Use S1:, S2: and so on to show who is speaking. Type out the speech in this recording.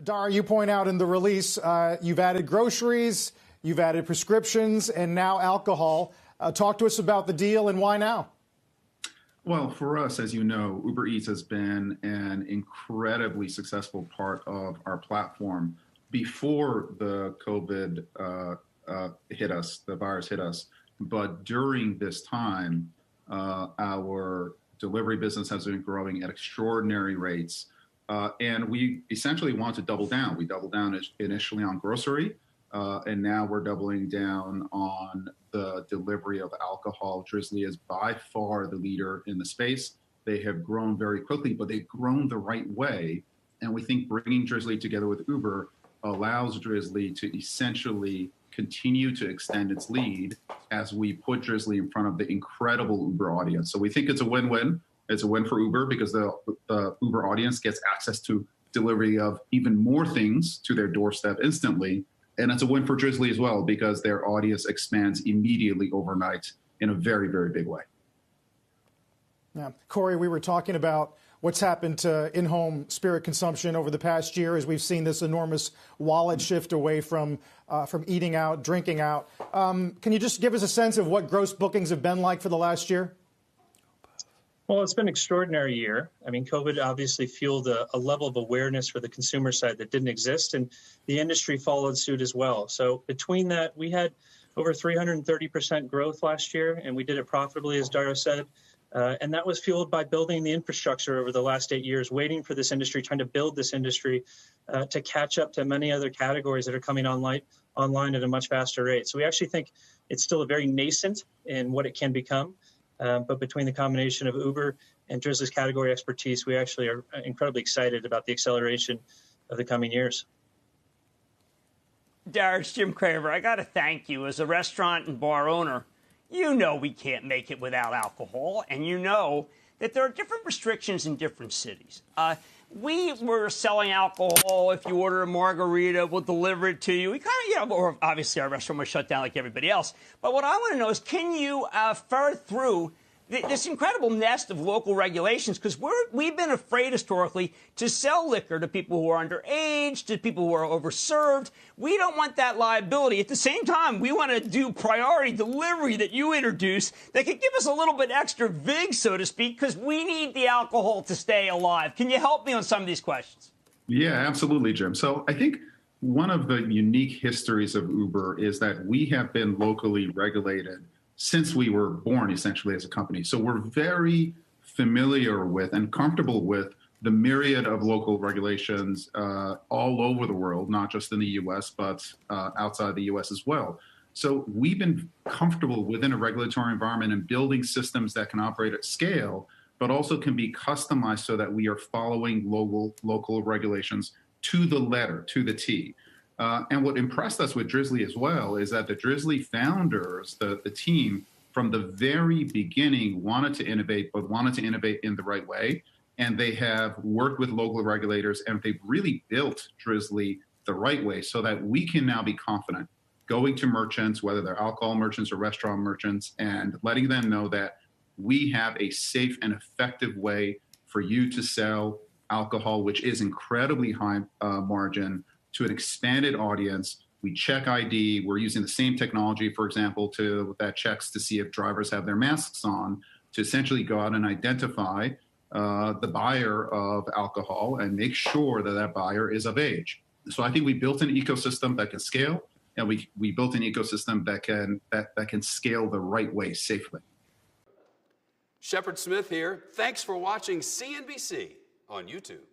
S1: Dara, you point out in the release, you've added groceries, you've added prescriptions, and now alcohol. Talk to us about the deal and why now?
S2: Well, for us, as you know, Uber Eats has been an incredibly successful part of our platform before the COVID hit us, the virus hit us. But during this time, our delivery business has been growing at extraordinary rates. And we essentially want to double down. We doubled down initially on grocery, and now we're doubling down on the delivery of alcohol. Drizly is by far the leader in the space. They have grown very quickly, but they've grown the right way. And we think bringing Drizly together with Uber allows Drizly to essentially continue to extend its lead as we put Drizly in front of the incredible Uber audience. So we think it's a win-win. It's a win for Uber because the Uber audience gets access to delivery of even more things to their doorstep instantly. And it's a win for Drizly as well because their audience expands immediately overnight in a very, very big way.
S1: Yeah. Corey, we were talking about what's happened to in-home spirit consumption over the past year as we've seen this enormous wallet shift away from eating out, drinking out. Can you just give us a sense of what gross bookings have been like for the last year?
S3: Well, it's been an extraordinary year. I mean, COVID obviously fueled a level of awareness for the consumer side that didn't exist, and the industry followed suit as well. So between that, we had over 330% growth last year, and we did it profitably, as Dara said. And that was fueled by building the infrastructure over the last 8 years, waiting for this industry, trying to build this industry to catch up to many other categories that are coming online at a much faster rate. So we actually think it's still a very nascent in what it can become. But between the combination of Uber and Drizly's category expertise, we actually are incredibly excited about the acceleration of the coming years.
S4: Dara, it's Jim Craver. I got to thank you. As a restaurant and bar owner, you know we can't make it without alcohol, and you know that there are different restrictions in different cities. We were selling alcohol. If you order a margarita, we'll deliver it to you. We kind of, or obviously our restaurant was shut down like everybody else. But what I want to know is, can you ferret through this incredible nest of local regulations? Because we've been afraid historically to sell liquor to people who are underage, to people who are overserved. We don't want that liability. At the same time, we want to do priority delivery that you introduced that could give us a little bit extra vig, so to speak, because we need the alcohol to stay alive. Can you help me on some of these questions?
S2: Yeah, absolutely, Jim. So I think one of the unique histories of Uber is that we have been locally regulated since we were born, essentially, as a company. So we're very familiar with and comfortable with the myriad of local regulations all over the world, not just in the U.S., but outside the U.S. as well. So we've been comfortable within a regulatory environment and building systems that can operate at scale, but also can be customized so that we are following local regulations to the letter, to the T. And what impressed us with Drizly as well is that the Drizly founders, the team, from the very beginning wanted to innovate, but wanted to innovate in the right way. And they have worked with local regulators, and they've really built Drizly the right way so that we can now be confident going to merchants, whether they're alcohol merchants or restaurant merchants, and letting them know that we have a safe and effective way for you to sell alcohol, which is incredibly high margin, to an expanded audience. We check ID. We're using the same technology, for example, that checks to see if drivers have their masks on, to essentially go out and identify the buyer of alcohol and make sure that that buyer is of age. So I think we built an ecosystem that can scale, and we built an ecosystem that can scale the right way safely.
S5: Shepard Smith here. Thanks for watching CNBC on YouTube.